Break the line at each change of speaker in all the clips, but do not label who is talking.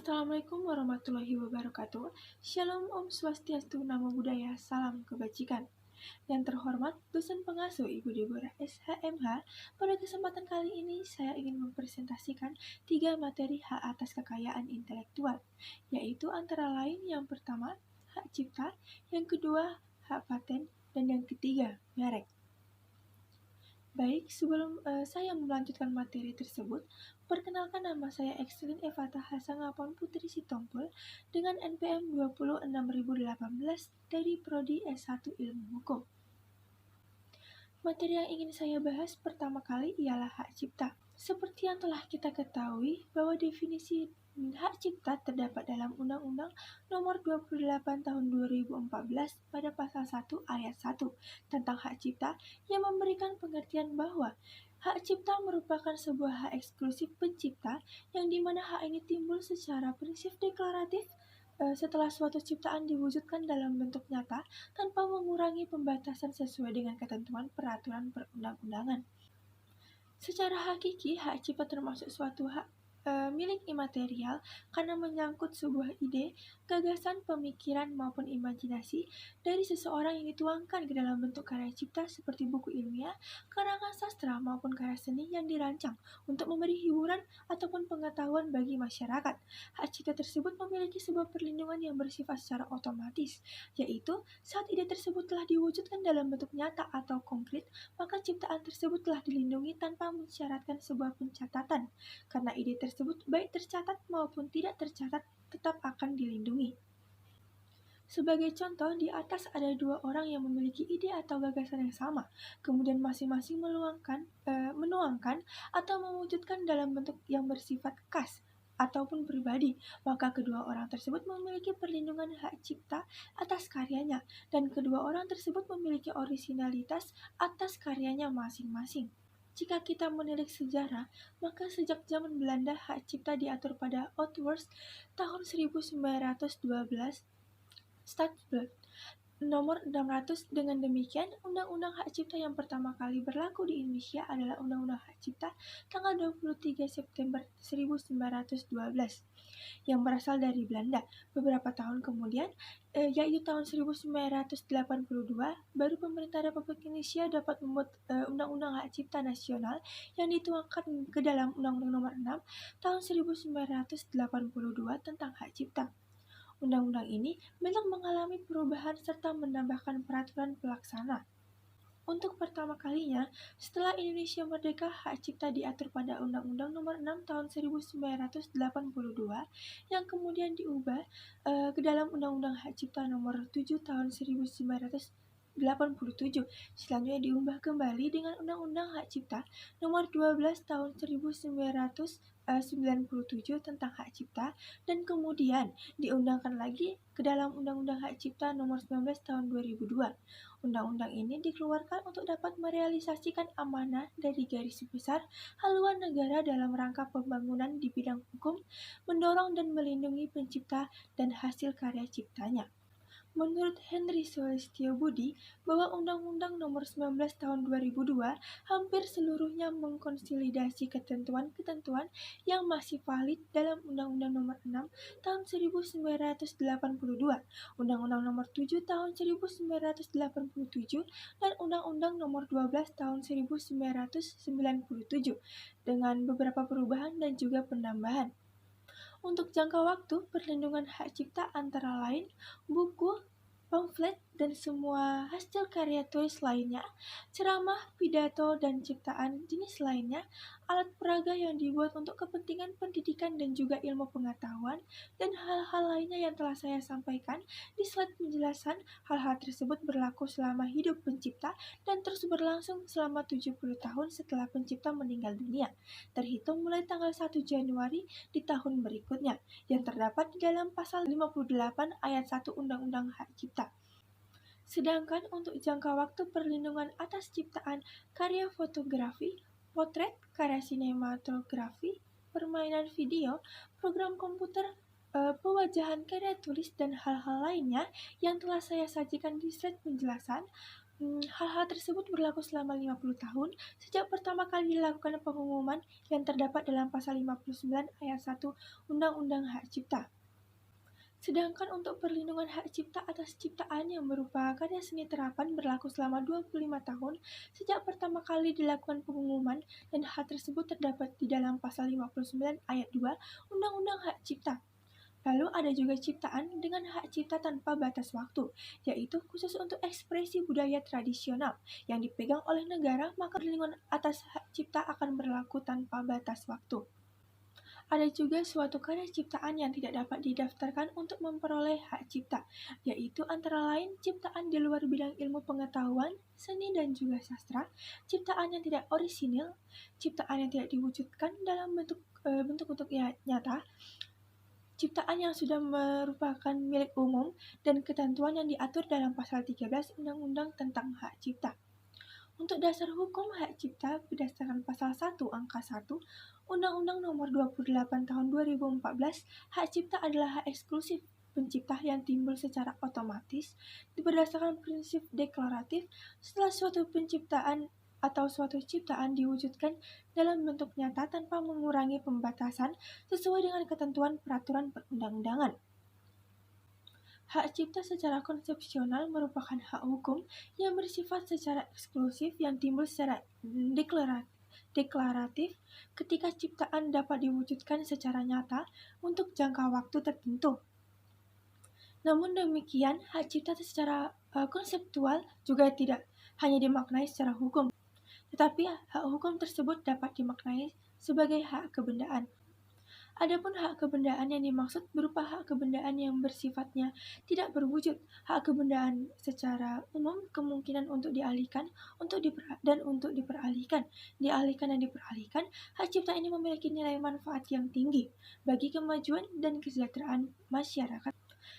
Assalamualaikum warahmatullahi wabarakatuh. Shalom Om Swastiastu, Namo Buddhaya, salam kebajikan. Yang terhormat dosen pengasuh Ibu Deborah SHMH, pada kesempatan kali ini saya ingin mempresentasikan 3 materi hak atas kekayaan intelektual, yaitu antara lain yang pertama, hak cipta, yang kedua, hak paten, dan yang ketiga, merek. Baik, sebelum saya melanjutkan materi tersebut, perkenalkan nama saya Excelin Evata Hasangapon Putri Sitompul dengan NPM 26018 dari Prodi S1 Ilmu Hukum. Materi yang ingin saya bahas pertama kali ialah hak cipta. Seperti yang telah kita ketahui bahwa definisi hak cipta terdapat dalam Undang-Undang Nomor 28 Tahun 2014 pada Pasal 1 Ayat 1 tentang hak cipta yang memberikan pengertian bahwa hak cipta merupakan sebuah hak eksklusif pencipta yang dimana hak ini timbul secara prinsip deklaratif setelah suatu ciptaan diwujudkan dalam bentuk nyata tanpa mengurangi pembatasan sesuai dengan ketentuan peraturan perundang-undangan. Secara hakiki, hak cipta termasuk suatu hak milik imaterial karena menyangkut sebuah ide, gagasan, pemikiran, maupun imajinasi dari seseorang yang dituangkan ke dalam bentuk karya cipta seperti buku ilmiah, karangan sastra, maupun karya seni yang dirancang untuk memberi hiburan ataupun pengetahuan bagi masyarakat. Hak cipta tersebut memiliki sebuah perlindungan yang bersifat secara otomatis, yaitu saat ide tersebut telah diwujudkan dalam bentuk nyata atau konkret, maka ciptaan tersebut telah dilindungi tanpa mensyaratkan sebuah pencatatan, karena ide tersebut baik tercatat maupun tidak tercatat tetap akan dilindungi. Sebagai contoh, di atas ada 2 orang yang memiliki ide atau gagasan yang sama, kemudian masing-masing menuangkan atau mewujudkan dalam bentuk yang bersifat khas ataupun pribadi, maka kedua orang tersebut memiliki perlindungan hak cipta atas karyanya, dan kedua orang tersebut memiliki orisinalitas atas karyanya masing-masing. Jika kita menilik sejarah, maka sejak zaman Belanda hak cipta diatur pada Outworst tahun 1912 Stadsblad nomor 600. Dengan demikian, Undang-Undang Hak Cipta yang pertama kali berlaku di Indonesia adalah Undang-Undang Hak Cipta tanggal 23 September 1912 yang berasal dari Belanda. Beberapa tahun kemudian, yaitu tahun 1982, baru pemerintah Republik Indonesia dapat membuat Undang-Undang Hak Cipta Nasional yang dituangkan ke dalam Undang-Undang Nomor 6 tahun 1982 tentang hak cipta. Undang-undang ini memang mengalami perubahan serta menambahkan peraturan pelaksana. Untuk pertama kalinya, setelah Indonesia merdeka, hak cipta diatur pada Undang-Undang Nomor 6 Tahun 1982 yang kemudian diubah ke dalam Undang-Undang Hak Cipta Nomor 7 Tahun 1987. Selanjutnya diubah kembali dengan Undang-Undang Hak Cipta Nomor 12 Tahun 1997 tentang hak cipta, dan kemudian diundangkan lagi ke dalam Undang-Undang Hak Cipta Nomor 19 Tahun 2002. Undang-undang ini dikeluarkan untuk dapat merealisasikan amanah dari garis besar haluan negara dalam rangka pembangunan di bidang hukum, mendorong dan melindungi pencipta dan hasil karya ciptanya. Menurut Henry Sulistyo-Budi, bahwa Undang-Undang Nomor 19 Tahun 2002 hampir seluruhnya mengkonsolidasi ketentuan-ketentuan yang masih valid dalam Undang-Undang Nomor 6 Tahun 1982, Undang-Undang Nomor 7 Tahun 1987, dan Undang-Undang Nomor 12 Tahun 1997 dengan beberapa perubahan dan juga penambahan. Untuk jangka waktu, perlindungan hak cipta antara lain buku, pamflet, dan semua hasil karya tulis lainnya, ceramah, pidato, dan ciptaan jenis lainnya, alat peraga yang dibuat untuk kepentingan pendidikan dan juga ilmu pengetahuan, dan hal-hal lainnya yang telah saya sampaikan di slide penjelasan. Hal-hal tersebut berlaku selama hidup pencipta dan terus berlangsung selama 70 tahun setelah pencipta meninggal dunia, terhitung mulai tanggal 1 Januari di tahun berikutnya, yang terdapat di dalam pasal 58 ayat 1 Undang-Undang Hak Cipta. Sedangkan untuk jangka waktu perlindungan atas ciptaan karya fotografi, potret, karya sinematografi, permainan video, program komputer, pewajahan karya tulis, dan hal-hal lainnya yang telah saya sajikan di slide penjelasan, Hal-hal tersebut berlaku selama 50 tahun sejak pertama kali dilakukan pengumuman yang terdapat dalam pasal 59 ayat 1 Undang-Undang Hak Cipta. Sedangkan untuk perlindungan hak cipta atas ciptaan yang berupa karya seni terapan berlaku selama 25 tahun sejak pertama kali dilakukan pengumuman, dan hal tersebut terdapat di dalam pasal 59 ayat 2 Undang-Undang Hak Cipta. Lalu ada juga ciptaan dengan hak cipta tanpa batas waktu, yaitu khusus untuk ekspresi budaya tradisional yang dipegang oleh negara, maka perlindungan atas hak cipta akan berlaku tanpa batas waktu. Ada juga suatu karya ciptaan yang tidak dapat didaftarkan untuk memperoleh hak cipta, yaitu antara lain ciptaan di luar bidang ilmu pengetahuan, seni dan juga sastra, ciptaan yang tidak orisinil, ciptaan yang tidak diwujudkan dalam bentuk nyata, ciptaan yang sudah merupakan milik umum, dan ketentuan yang diatur dalam pasal 13 Undang-Undang tentang Hak Cipta. Untuk dasar hukum hak cipta berdasarkan pasal 1 angka 1 Undang-Undang Nomor 28 Tahun 2014, hak cipta adalah hak eksklusif pencipta yang timbul secara otomatis berdasarkan prinsip deklaratif setelah suatu penciptaan atau suatu ciptaan diwujudkan dalam bentuk nyata tanpa mengurangi pembatasan sesuai dengan ketentuan peraturan perundang-undangan. Hak cipta secara konsepsional merupakan hak hukum yang bersifat secara eksklusif yang timbul secara deklaratif ketika ciptaan dapat diwujudkan secara nyata untuk jangka waktu tertentu. Namun demikian, hak cipta secara konseptual juga tidak hanya dimaknai secara hukum, tetapi hak hukum tersebut dapat dimaknai sebagai hak kebendaan. Adapun hak kebendaan yang dimaksud berupa hak kebendaan yang bersifatnya tidak berwujud. Hak kebendaan secara umum kemungkinan untuk dialihkan, dan untuk diperalihkan. Dialihkan dan diperalihkan, hak cipta ini memiliki nilai manfaat yang tinggi bagi kemajuan dan kesejahteraan masyarakat.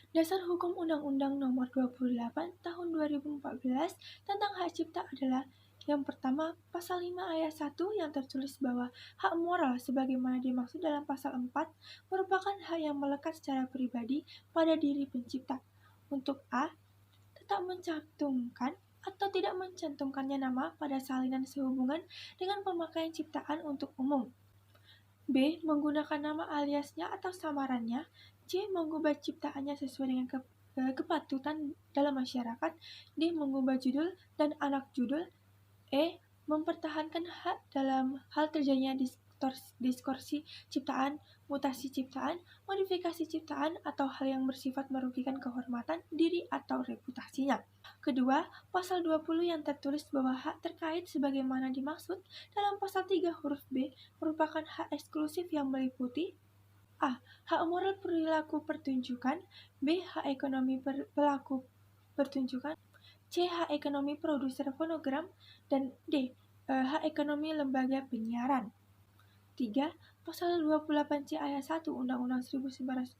Dasar Hukum Undang-Undang Nomor 28 Tahun 2014 tentang Hak Cipta adalah yang pertama, pasal 5 ayat 1 yang tertulis bahwa hak moral sebagaimana dimaksud dalam pasal 4 merupakan hak yang melekat secara pribadi pada diri pencipta. Untuk A, tetap mencantumkan atau tidak mencantumkannya nama pada salinan sehubungan dengan pemakaian ciptaan untuk umum. B, menggunakan nama aliasnya atau samarannya. C, mengubah ciptaannya sesuai dengan kepatutan dalam masyarakat. D, mengubah judul dan anak judul. E, mempertahankan hak dalam hal terjadinya distorsi ciptaan, mutasi ciptaan, modifikasi ciptaan, atau hal yang bersifat merugikan kehormatan diri atau reputasinya. Kedua, pasal 20 yang tertulis bahwa hak terkait sebagaimana dimaksud dalam pasal 3 huruf B merupakan hak eksklusif yang meliputi A, hak moral perilaku pertunjukan, B, hak ekonomi pelaku pertunjukan, C, hak ekonomi produser fonogram, dan D, hak ekonomi lembaga penyiaran. 3. Pasal 28C ayat 1 Undang-Undang 1945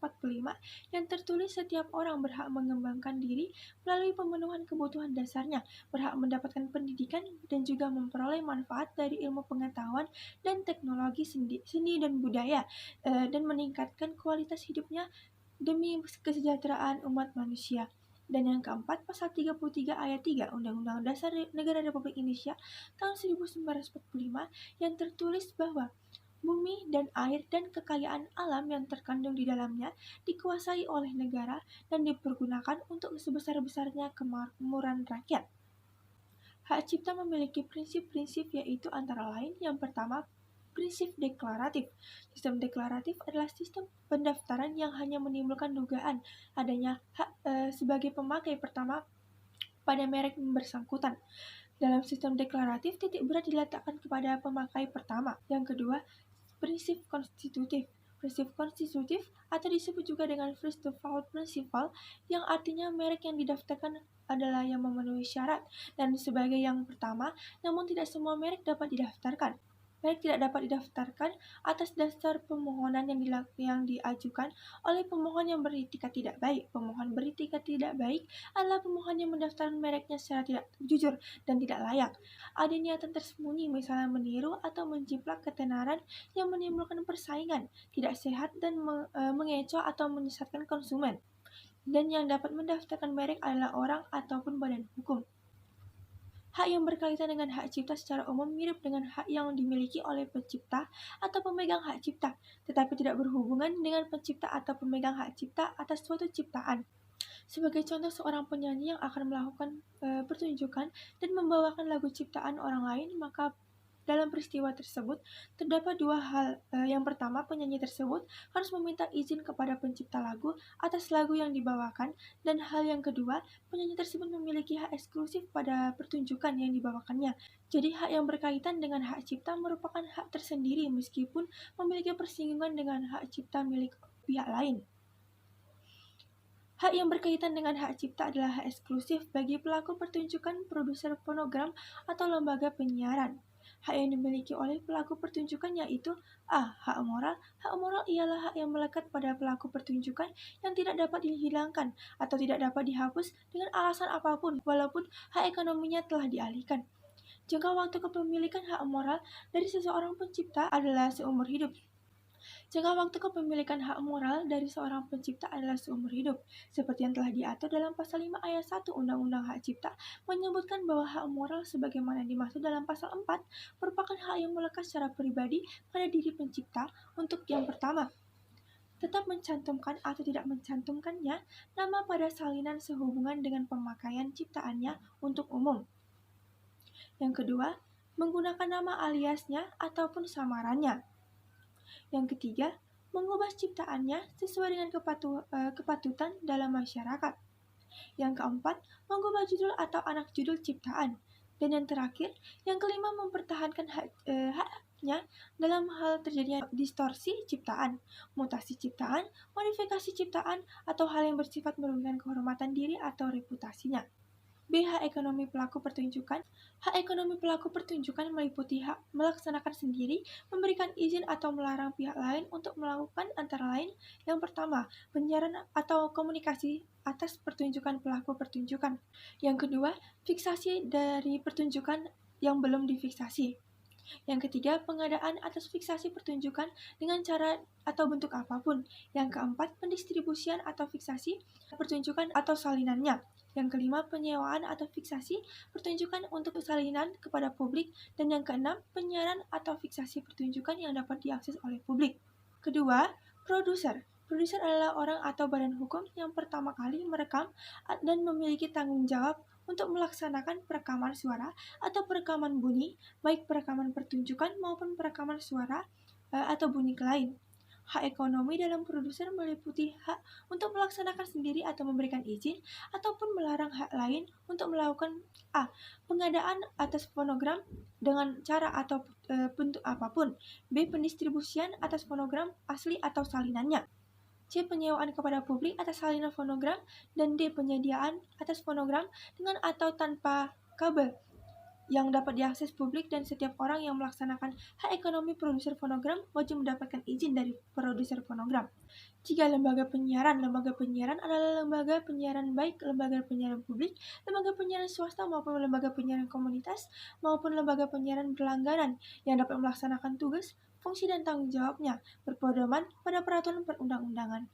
yang tertulis setiap orang berhak mengembangkan diri melalui pemenuhan kebutuhan dasarnya, berhak mendapatkan pendidikan dan juga memperoleh manfaat dari ilmu pengetahuan dan teknologi seni dan budaya, dan meningkatkan kualitas hidupnya demi kesejahteraan umat manusia. Dan yang keempat, pasal 33 ayat 3 Undang-Undang Dasar Negara Republik Indonesia tahun 1945 yang tertulis bahwa bumi dan air dan kekayaan alam yang terkandung di dalamnya dikuasai oleh negara dan dipergunakan untuk sebesar-besarnya kemakmuran rakyat. Hak cipta memiliki prinsip-prinsip, yaitu antara lain yang pertama, prinsip deklaratif. Sistem deklaratif adalah sistem pendaftaran yang hanya menimbulkan dugaan adanya hak sebagai pemakai pertama pada merek bersangkutan. Dalam sistem deklaratif, titik berat diletakkan kepada pemakai pertama. Yang kedua, prinsip konstitutif. Prinsip konstitutif atau disebut juga dengan first to file principle, yang artinya merek yang didaftarkan adalah yang memenuhi syarat dan sebagai yang pertama, namun tidak semua merek dapat didaftarkan. Merek tidak dapat didaftarkan atas dasar permohonan yang diajukan oleh pemohon yang beritikat tidak baik. Pemohon beritikat tidak baik adalah pemohon yang mendaftarkan mereknya secara tidak jujur dan tidak layak. Ada niatan tersembunyi, misalnya meniru atau menjiplak ketenaran yang menimbulkan persaingan tidak sehat dan mengecoh atau menyesatkan konsumen. Dan yang dapat mendaftarkan merek adalah orang ataupun badan hukum. Hak yang berkaitan dengan hak cipta secara umum mirip dengan hak yang dimiliki oleh pencipta atau pemegang hak cipta, tetapi tidak berhubungan dengan pencipta atau pemegang hak cipta atas suatu ciptaan. Sebagai contoh, seorang penyanyi yang akan melakukan pertunjukan dan membawakan lagu ciptaan orang lain, maka dalam peristiwa tersebut terdapat dua hal. Yang pertama, penyanyi tersebut harus meminta izin kepada pencipta lagu atas lagu yang dibawakan, dan hal yang kedua, penyanyi tersebut memiliki hak eksklusif pada pertunjukan yang dibawakannya. Jadi hak yang berkaitan dengan hak cipta merupakan hak tersendiri meskipun memiliki persinggungan dengan hak cipta milik pihak lain. Hak yang berkaitan dengan hak cipta adalah hak eksklusif bagi pelaku pertunjukan, produser fonogram, atau lembaga penyiaran. Hak yang dimiliki oleh pelaku pertunjukan yaitu A. Hak moral. Hak moral ialah hak yang melekat pada pelaku pertunjukan yang tidak dapat dihilangkan atau tidak dapat dihapus dengan alasan apapun, walaupun hak ekonominya telah dialihkan. Jangka waktu kepemilikan hak moral dari seseorang pencipta adalah seumur hidup. Jangka waktu kepemilikan hak moral dari seorang pencipta adalah seumur hidup, seperti yang telah diatur dalam Pasal 5 Ayat 1 Undang-Undang Hak Cipta, menyebutkan bahwa hak moral sebagaimana dimaksud dalam Pasal 4 merupakan hak yang melekat secara pribadi pada diri pencipta untuk yang pertama, tetap mencantumkan atau tidak mencantumkannya nama pada salinan sehubungan dengan pemakaian ciptaannya untuk umum. Yang kedua, menggunakan nama aliasnya ataupun samarannya. Yang ketiga, mengubah ciptaannya sesuai dengan kepatutan dalam masyarakat. Yang keempat, mengubah judul atau anak judul ciptaan. Dan yang terakhir, yang kelima, mempertahankan haknya dalam hal terjadinya distorsi ciptaan, mutasi ciptaan, modifikasi ciptaan, atau hal yang bersifat merugikan kehormatan diri atau reputasinya. B. Hak ekonomi pelaku pertunjukan. Hak ekonomi pelaku pertunjukan meliputi hak melaksanakan sendiri, memberikan izin atau melarang pihak lain untuk melakukan antara lain. Yang pertama, penyiaran atau komunikasi atas pertunjukan pelaku pertunjukan. Yang kedua, fiksasi dari pertunjukan yang belum difiksasi. Yang ketiga, pengadaan atas fiksasi pertunjukan dengan cara atau bentuk apapun. Yang keempat, pendistribusian atau fiksasi pertunjukan atau salinannya. Yang kelima, penyewaan atau fiksasi pertunjukan untuk salinan kepada publik. Dan yang keenam, penyiaran atau fiksasi pertunjukan yang dapat diakses oleh publik. Kedua, produser. Produser adalah orang atau badan hukum yang pertama kali merekam dan memiliki tanggung jawab untuk melaksanakan perekaman suara atau perekaman bunyi, baik perekaman pertunjukan maupun perekaman suara atau bunyi lain. Hak ekonomi dalam produser meliputi hak untuk melaksanakan sendiri atau memberikan izin, ataupun melarang hak lain untuk melakukan A. Pengadaan atas fonogram dengan cara atau bentuk apapun. B. Pendistribusian atas fonogram asli atau salinannya. C. Penyewaan kepada publik atas salinan fonogram. Dan D. Penyediaan atas fonogram dengan atau tanpa kabel yang dapat diakses publik, dan setiap orang yang melaksanakan hak ekonomi produser fonogram wajib mendapatkan izin dari produser fonogram. 3. Lembaga penyiaran. Lembaga penyiaran adalah lembaga penyiaran baik lembaga penyiaran publik, lembaga penyiaran swasta maupun lembaga penyiaran komunitas maupun lembaga penyiaran berlangganan yang dapat melaksanakan tugas, fungsi dan tanggung jawabnya berpedoman pada peraturan perundang-undangan.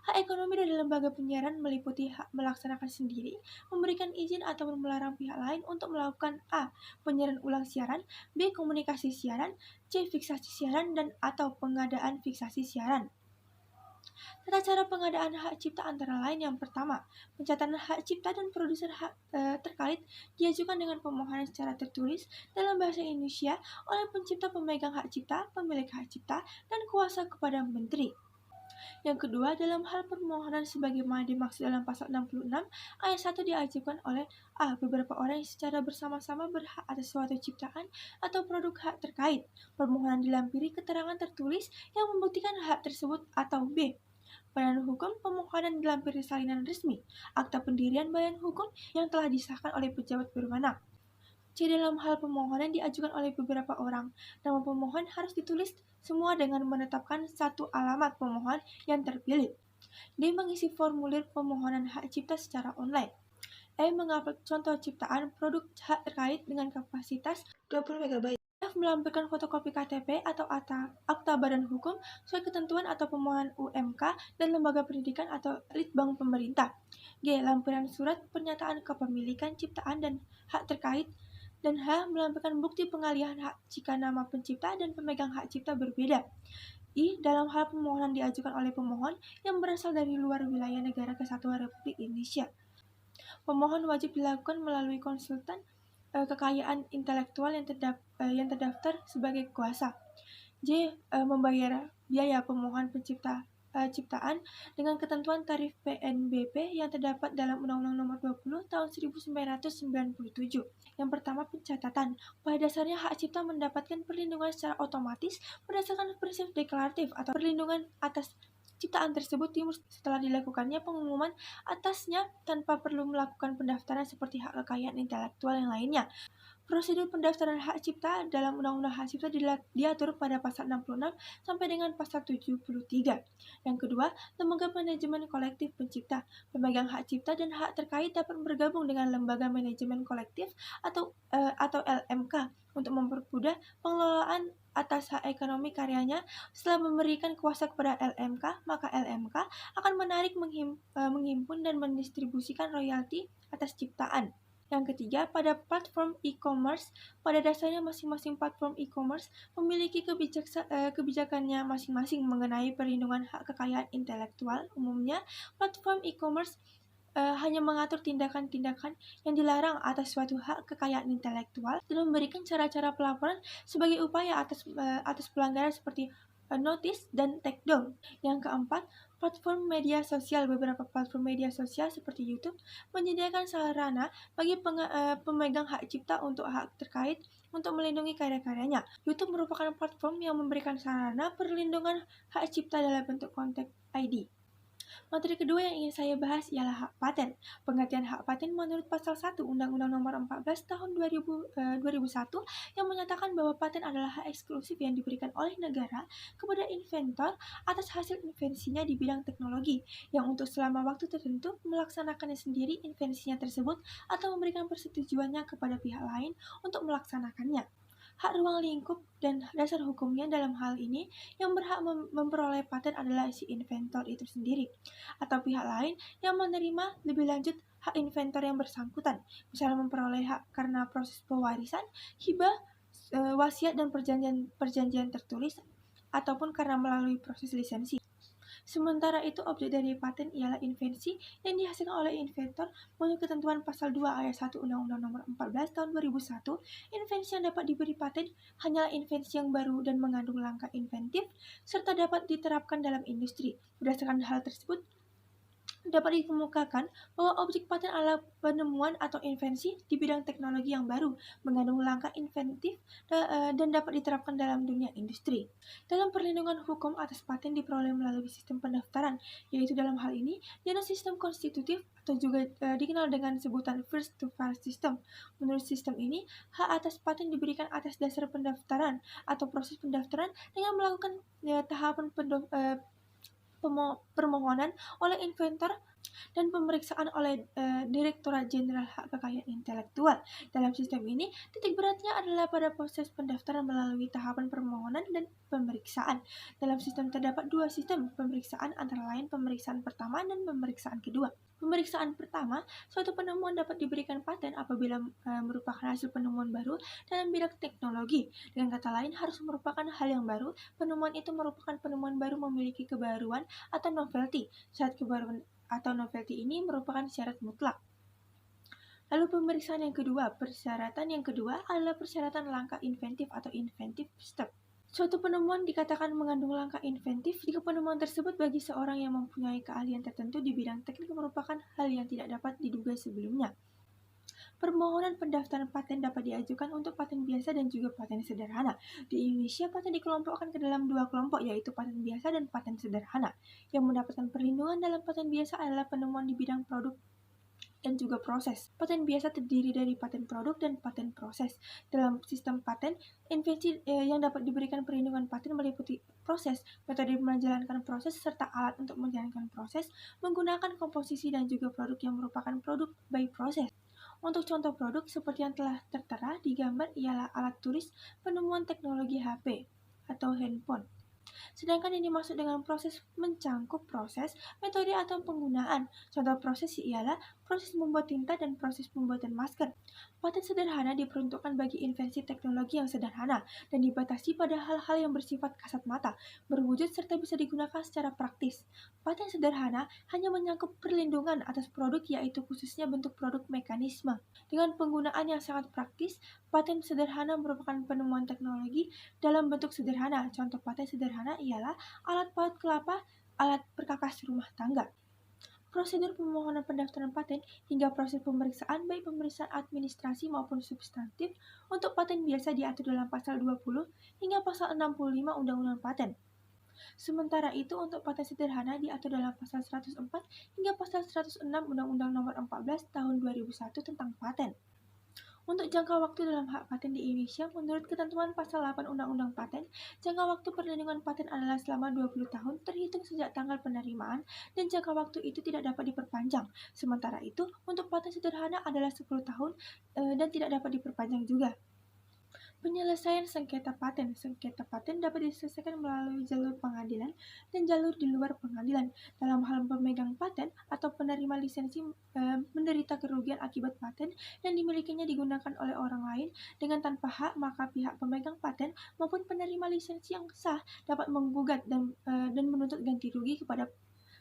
Hak ekonomi dari lembaga penyiaran meliputi hak melaksanakan sendiri, memberikan izin atau melarang pihak lain untuk melakukan A. Penyiaran ulang siaran, B. Komunikasi siaran, C. Fiksasi siaran, dan atau pengadaan fiksasi siaran. Tata cara pengadaan hak cipta antara lain. Yang pertama, pencatatan hak cipta dan produser hak terkait diajukan dengan pemohonan secara tertulis dalam bahasa Indonesia oleh pencipta, pemegang hak cipta, pemilik hak cipta, dan kuasa kepada menteri. Yang kedua, dalam hal permohonan sebagaimana dimaksud dalam Pasal 66 Ayat 1 diajukan oleh A. Beberapa orang yang secara bersama-sama berhak atas suatu ciptaan atau produk hak terkait. Permohonan dilampiri keterangan tertulis yang membuktikan hak tersebut, atau B. Badan hukum, pemohonan dilampiri salinan resmi, akta pendirian badan hukum yang telah disahkan oleh pejabat berwenang. C. Dalam hal pemohonan diajukan oleh beberapa orang, nama pemohon harus ditulis semua dengan menetapkan satu alamat pemohon yang terpilih. D. Mengisi formulir permohonan hak cipta secara online. E. Mengupload contoh ciptaan produk hak terkait dengan kapasitas 20 MB. F. Melampirkan fotokopi KTP atau akta badan hukum sesuai ketentuan atau pemohon UMK dan lembaga pendidikan atau litbang pemerintah. G. Lampiran surat pernyataan kepemilikan ciptaan dan hak terkait Dan H. Melampirkan bukti pengalihan hak jika nama pencipta dan pemegang hak cipta berbeda. I. Dalam hal permohonan diajukan oleh pemohon yang berasal dari luar wilayah negara kesatuan Republik Indonesia. Pemohon wajib dilakukan melalui konsultan kekayaan intelektual yang terdaftar sebagai kuasa. J. Membayar biaya pemohon ciptaan dengan ketentuan tarif PNBP yang terdapat dalam Undang-Undang Nomor 20 Tahun 1997. Yang pertama, pencatatan. Pada dasarnya hak cipta mendapatkan perlindungan secara otomatis berdasarkan prinsip deklaratif atau perlindungan atas ciptaan tersebut timbul setelah dilakukannya pengumuman atasnya tanpa perlu melakukan pendaftaran seperti hak kekayaan intelektual yang lainnya. Prosedur pendaftaran hak cipta dalam Undang-Undang Hak Cipta diatur pada pasal 66 sampai dengan pasal 73. Yang kedua, lembaga manajemen kolektif pencipta. Pemegang hak cipta dan hak terkait dapat bergabung dengan lembaga manajemen kolektif atau LMK untuk mempermudah pengelolaan atas hak ekonomi karyanya. Setelah memberikan kuasa kepada LMK, maka LMK akan menarik, menghimpun dan mendistribusikan royalti atas ciptaan. Yang ketiga, pada platform e-commerce, pada dasarnya masing-masing platform e-commerce memiliki kebijakannya masing-masing mengenai perlindungan hak kekayaan intelektual. Umumnya, platform e-commerce hanya mengatur tindakan-tindakan yang dilarang atas suatu hak kekayaan intelektual dan memberikan cara-cara pelaporan sebagai upaya atas pelanggaran seperti notice dan takedown. Yang keempat, platform media sosial. Beberapa platform media sosial seperti YouTube menyediakan sarana bagi pemegang hak cipta untuk hak terkait untuk melindungi karya-karyanya. YouTube merupakan platform yang memberikan sarana perlindungan hak cipta dalam bentuk konten ID. Materi kedua yang ingin saya bahas ialah hak paten. Pengertian hak paten menurut pasal 1 Undang-Undang Nomor 14 Tahun 2001 yang menyatakan bahwa paten adalah hak eksklusif yang diberikan oleh negara kepada inventor atas hasil invensinya di bidang teknologi yang untuk selama waktu tertentu melaksanakannya sendiri invensinya tersebut atau memberikan persetujuannya kepada pihak lain untuk melaksanakannya. Hak ruang lingkup dan dasar hukumnya dalam hal ini yang berhak memperoleh paten adalah si inventor itu sendiri atau pihak lain yang menerima lebih lanjut hak inventor yang bersangkutan, misalnya memperoleh hak karena proses pewarisan, hibah, wasiat dan perjanjian tertulis ataupun karena melalui proses lisensi. Sementara itu, objek dari paten ialah invensi yang dihasilkan oleh inventor menurut ketentuan pasal 2 ayat 1 Undang-Undang Nomor 14 Tahun 2001. Invensi yang dapat diberi paten hanyalah invensi yang baru dan mengandung langkah inventif serta dapat diterapkan dalam industri. Berdasarkan hal tersebut, dapat dikemukakan bahwa objek paten adalah penemuan atau invensi di bidang teknologi yang baru, mengandung langkah inventif dan dapat diterapkan dalam dunia industri. Dalam perlindungan hukum atas paten diperoleh melalui sistem pendaftaran, yaitu dalam hal ini yaitu sistem konstitutif atau juga dikenal dengan sebutan first to file system. Menurut sistem ini, hak atas paten diberikan atas dasar pendaftaran atau proses pendaftaran dengan melakukan tahapan permohonan oleh inventor dan pemeriksaan oleh Direktorat Jenderal Hak Kekayaan Intelektual. Dalam sistem ini, titik beratnya adalah pada proses pendaftaran melalui tahapan permohonan dan pemeriksaan. Dalam sistem terdapat dua sistem pemeriksaan, antara lain pemeriksaan pertama dan pemeriksaan kedua. Pemeriksaan pertama, suatu penemuan dapat diberikan paten apabila merupakan hasil penemuan baru dalam bidang teknologi. Dengan kata lain, harus merupakan hal yang baru. Penemuan itu merupakan penemuan baru memiliki kebaruan atau novelty. Saat kebaruan atau novelty ini merupakan syarat mutlak. Lalu pemeriksaan yang kedua, persyaratan yang kedua adalah persyaratan langkah inventif atau inventive step. Suatu penemuan dikatakan mengandung langkah inventif jika penemuan tersebut bagi seorang yang mempunyai keahlian tertentu di bidang teknik merupakan hal yang tidak dapat diduga sebelumnya. Permohonan pendaftaran paten dapat diajukan untuk paten biasa dan juga paten sederhana. Di Indonesia, paten dikelompokkan ke dalam dua kelompok, yaitu paten biasa dan paten sederhana. Yang mendapatkan perlindungan dalam paten biasa adalah penemuan di bidang produk dan juga proses. Paten biasa terdiri dari paten produk dan paten proses. Dalam sistem paten, invensi yang dapat diberikan perlindungan paten meliputi proses, metode menjalankan proses, serta alat untuk menjalankan proses, menggunakan komposisi dan juga produk yang merupakan produk by process. Untuk contoh produk seperti yang telah tertera di gambar ialah alat tulis penemuan teknologi HP atau handphone. Sedangkan yang dimaksud dengan proses mencangkup proses, metode atau penggunaan. Contoh proses ialah proses membuat tinta dan proses pembuatan masker. Paten sederhana diperuntukkan bagi invensi teknologi yang sederhana dan dibatasi pada hal-hal yang bersifat kasat mata, berwujud serta bisa digunakan secara praktis. Paten sederhana hanya menyangkut perlindungan atas produk yaitu khususnya bentuk produk mekanisme. Dengan penggunaan yang sangat praktis, paten sederhana merupakan penemuan teknologi dalam bentuk sederhana. Contoh paten sederhana ialah alat paut kelapa, alat perkakas rumah tangga. Prosedur pemohonan pendaftaran paten hingga proses pemeriksaan baik pemeriksaan administrasi maupun substantif untuk paten biasa diatur dalam pasal 20 hingga pasal 65 Undang-Undang Paten. Sementara itu untuk paten sederhana diatur dalam pasal 104 hingga pasal 106 Undang-Undang Nomor 14 Tahun 2001 tentang paten. Untuk jangka waktu dalam hak paten di Indonesia, menurut ketentuan pasal 8 Undang-Undang Paten, jangka waktu perlindungan paten adalah selama 20 tahun terhitung sejak tanggal penerimaan dan jangka waktu itu tidak dapat diperpanjang. Sementara itu, untuk paten sederhana adalah 10 tahun dan tidak dapat diperpanjang juga. Penyelesaian sengketa paten. Sengketa paten dapat diselesaikan melalui jalur pengadilan dan jalur di luar pengadilan. Dalam hal pemegang paten atau penerima lisensi menderita kerugian akibat paten yang dimilikinya digunakan oleh orang lain dengan tanpa hak, maka pihak pemegang paten maupun penerima lisensi yang sah dapat menggugat dan menuntut ganti rugi kepada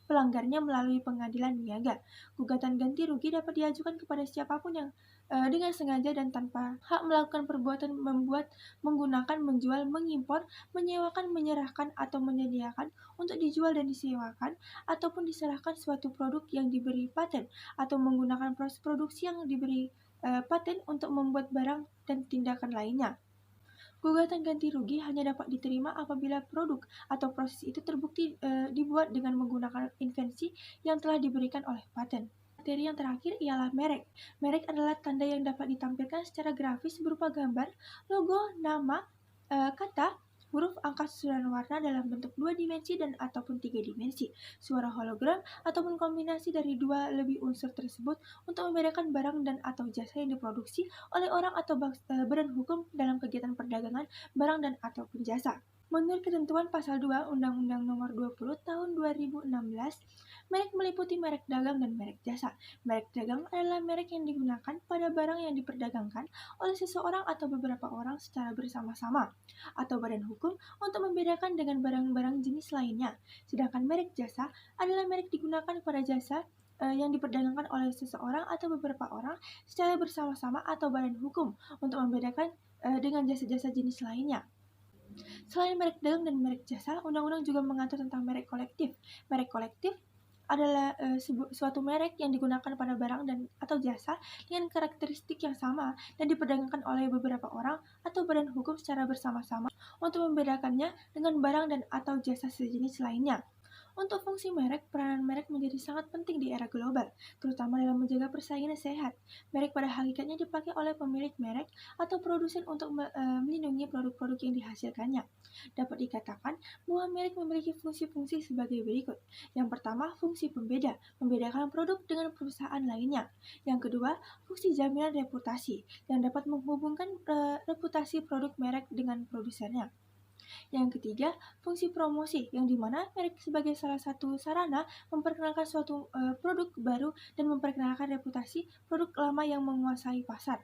pelanggarnya melalui pengadilan niaga. Gugatan ganti rugi dapat diajukan kepada siapapun yang dengan sengaja dan tanpa hak melakukan perbuatan membuat, menggunakan, menjual, mengimpor, menyewakan, menyerahkan, atau menyediakan untuk dijual dan disewakan, ataupun diserahkan suatu produk yang diberi paten, atau menggunakan proses produksi yang diberi paten untuk membuat barang dan tindakan lainnya. Gugatan ganti rugi hanya dapat diterima apabila produk atau proses itu terbukti dibuat dengan menggunakan invensi yang telah diberikan oleh paten. Materi yang terakhir ialah merek. Merek adalah tanda yang dapat ditampilkan secara grafis berupa gambar, logo, nama, kata, huruf, angka, susunan warna dalam bentuk 2 dimensi dan ataupun 3 dimensi, suara hologram, ataupun kombinasi dari 2 lebih unsur tersebut untuk membedakan barang dan atau jasa yang diproduksi oleh orang atau badan hukum dalam kegiatan perdagangan barang dan ataupun jasa. Menurut ketentuan pasal 2 Undang-Undang Nomor 20 Tahun 2016, merek meliputi merek dagang dan merek jasa. Merek dagang adalah merek yang digunakan pada barang yang diperdagangkan oleh seseorang atau beberapa orang secara bersama-sama atau badan hukum untuk membedakan dengan barang-barang jenis lainnya. Sedangkan merek jasa adalah merek digunakan pada jasa yang diperdagangkan oleh seseorang atau beberapa orang secara bersama-sama atau badan hukum untuk membedakan dengan jasa-jasa jenis lainnya. Selain merek dagang dan merek jasa, undang-undang juga mengatur tentang merek kolektif. Merek kolektif adalah suatu merek yang digunakan pada barang dan atau jasa dengan karakteristik yang sama dan diperdagangkan oleh beberapa orang atau badan hukum secara bersama-sama untuk membedakannya dengan barang dan atau jasa sejenis lainnya. Untuk fungsi merek, peranan merek menjadi sangat penting di era global, terutama dalam menjaga persaingan sehat. Merek pada hakikatnya dipakai oleh pemilik merek atau produsen untuk melindungi produk-produk yang dihasilkannya. Dapat dikatakan bahwa merek memiliki fungsi-fungsi sebagai berikut. Yang pertama, fungsi pembeda, membedakan produk dengan perusahaan lainnya. Yang kedua, fungsi jaminan reputasi, yang dapat menghubungkan reputasi produk merek dengan produsennya. Yang ketiga, fungsi promosi, yang dimana merek sebagai salah satu sarana memperkenalkan suatu produk baru dan memperkenalkan reputasi produk lama yang menguasai pasar.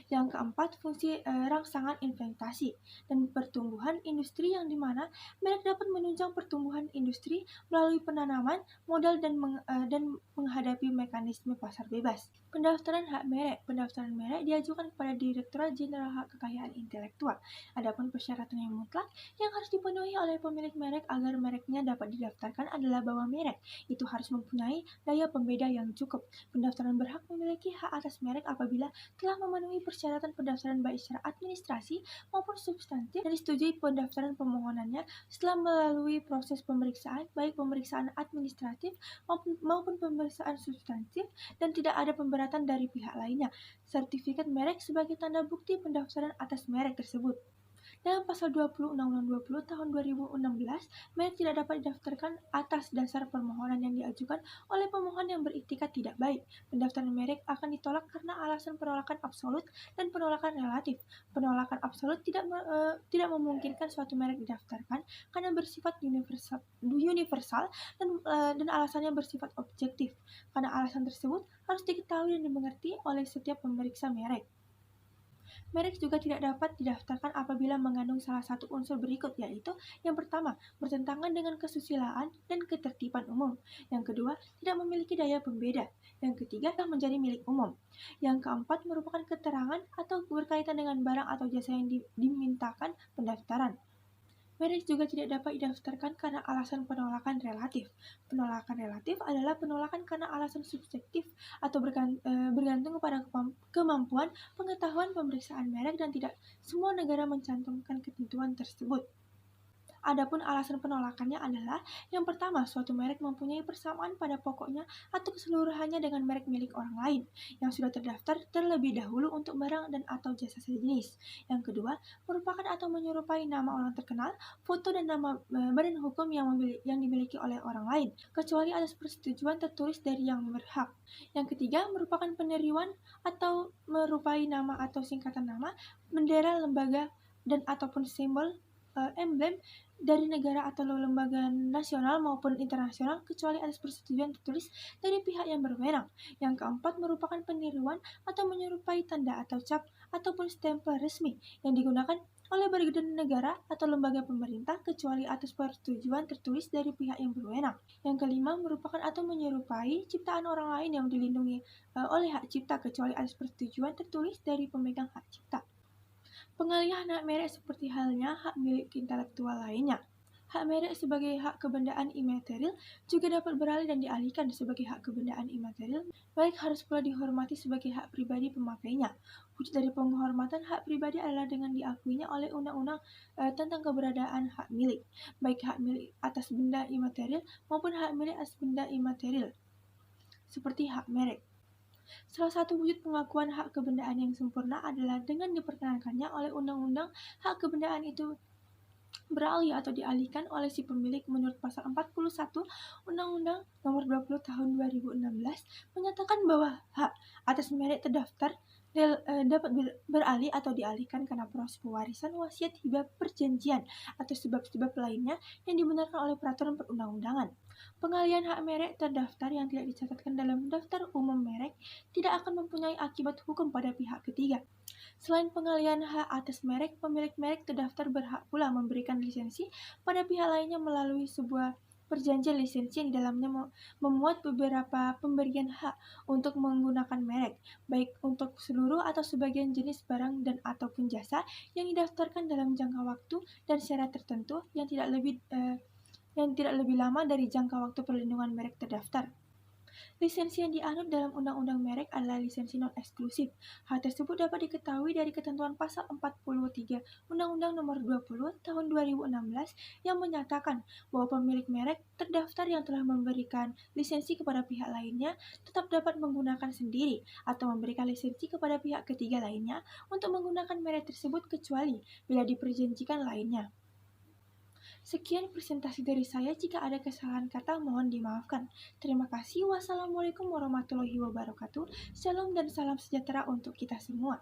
Yang keempat, fungsi rangsangan investasi dan pertumbuhan industri, yang dimana merek dapat menunjang pertumbuhan industri melalui penanaman modal dan menghadapi mekanisme pasar bebas. Pendaftaran hak merek. Pendaftaran merek diajukan kepada Direktorat Jenderal Hak Kekayaan Intelektual. Adapun persyaratan yang mutlak yang harus dipenuhi oleh pemilik merek agar mereknya dapat didaftarkan adalah bahwa merek itu harus mempunyai daya pembeda yang cukup. Pendaftaran berhak memiliki hak atas merek apabila telah memenuhi persyaratan pendaftaran baik secara administrasi maupun substantif dan disetujui pendaftaran pemohonannya setelah melalui proses pemeriksaan baik pemeriksaan administratif maupun pemeriksaan substantif dan tidak ada pemberatan dari pihak lainnya. Sertifikat merek sebagai tanda bukti pendaftaran atas merek tersebut. Dalam pasal 20 Undang-Undang 20 tahun 2016, merek tidak dapat didaftarkan atas dasar permohonan yang diajukan oleh pemohon yang beriktikat tidak baik. Pendaftaran merek akan ditolak karena alasan penolakan absolut dan penolakan relatif. Penolakan absolut tidak memungkinkan suatu merek didaftarkan karena bersifat universal dan alasannya bersifat objektif. Karena alasan tersebut harus diketahui dan dimengerti oleh setiap pemeriksa merek. Merek juga tidak dapat didaftarkan apabila mengandung salah satu unsur berikut, yaitu yang pertama, bertentangan dengan kesusilaan dan ketertiban umum. Yang kedua, tidak memiliki daya pembeda. Yang ketiga, telah menjadi milik umum. Yang keempat, merupakan keterangan atau berkaitan dengan barang atau jasa yang dimintakan pendaftaran. Merek juga tidak dapat didaftarkan karena alasan penolakan relatif. Penolakan relatif adalah penolakan karena alasan subjektif atau bergantung kepada kemampuan pengetahuan pemeriksaan merek dan tidak semua negara mencantumkan ketentuan tersebut. Adapun alasan penolakannya adalah yang pertama, suatu merek mempunyai persamaan pada pokoknya atau keseluruhannya dengan merek milik orang lain yang sudah terdaftar terlebih dahulu untuk barang dan atau jasa sejenis. Yang kedua, merupakan atau menyerupai nama orang terkenal, foto dan nama badan hukum yang dimiliki oleh orang lain, kecuali atas persetujuan tertulis dari yang berhak. Yang ketiga, merupakan peniruan atau merupai nama atau singkatan nama, bendera, lembaga dan ataupun simbol emblem dari negara atau lembaga nasional maupun internasional kecuali atas persetujuan tertulis dari pihak yang berwenang. Yang keempat, merupakan peniruan atau menyerupai tanda atau cap ataupun stempel resmi yang digunakan oleh badan negara atau lembaga pemerintah kecuali atas persetujuan tertulis dari pihak yang berwenang. Yang kelima, merupakan atau menyerupai ciptaan orang lain yang dilindungi oleh hak cipta kecuali atas persetujuan tertulis dari pemegang hak cipta. Pengalihan hak merek seperti halnya hak milik intelektual lainnya. Hak merek sebagai hak kebendaan imaterial juga dapat beralih dan dialihkan sebagai hak kebendaan imaterial, baik harus pula dihormati sebagai hak pribadi pemakainya. Wujud dari penghormatan hak pribadi adalah dengan diakuinya oleh undang-undang tentang keberadaan hak milik, baik hak milik atas benda imaterial maupun hak milik atas benda imaterial, seperti hak merek. Salah satu wujud pengakuan hak kebendaan yang sempurna adalah dengan diperkenankannya oleh undang-undang hak kebendaan itu beralih atau dialihkan oleh si pemilik menurut pasal 41 Undang-Undang Nomor 20 Tahun 2016 menyatakan bahwa hak atas merek terdaftar dapat beralih atau dialihkan karena proses pewarisan, wasiat, hibah, perjanjian atau sebab-sebab lainnya yang dibenarkan oleh peraturan perundang-undangan. Pengalihan hak merek terdaftar yang tidak dicatatkan dalam daftar umum merek tidak akan mempunyai akibat hukum pada pihak ketiga. Selain pengalihan hak atas merek, pemilik merek terdaftar berhak pula memberikan lisensi pada pihak lainnya melalui sebuah perjanjian lisensi yang di dalamnya memuat beberapa pemberian hak untuk menggunakan merek, baik untuk seluruh atau sebagian jenis barang dan ataupun jasa yang didaftarkan dalam jangka waktu dan syarat tertentu yang tidak lebih lama dari jangka waktu perlindungan merek terdaftar. Lisensi yang dianut dalam Undang-Undang Merek adalah lisensi non-eksklusif. Hal tersebut dapat diketahui dari ketentuan pasal 43 Undang-Undang Nomor 20 Tahun 2016 yang menyatakan bahwa pemilik merek terdaftar yang telah memberikan lisensi kepada pihak lainnya tetap dapat menggunakan sendiri atau memberikan lisensi kepada pihak ketiga lainnya untuk menggunakan merek tersebut kecuali bila diperjanjikan lainnya. Sekian presentasi dari saya. Jika ada kesalahan kata, mohon dimaafkan. Terima kasih. Wassalamualaikum warahmatullahi wabarakatuh. Shalom dan salam sejahtera untuk kita semua.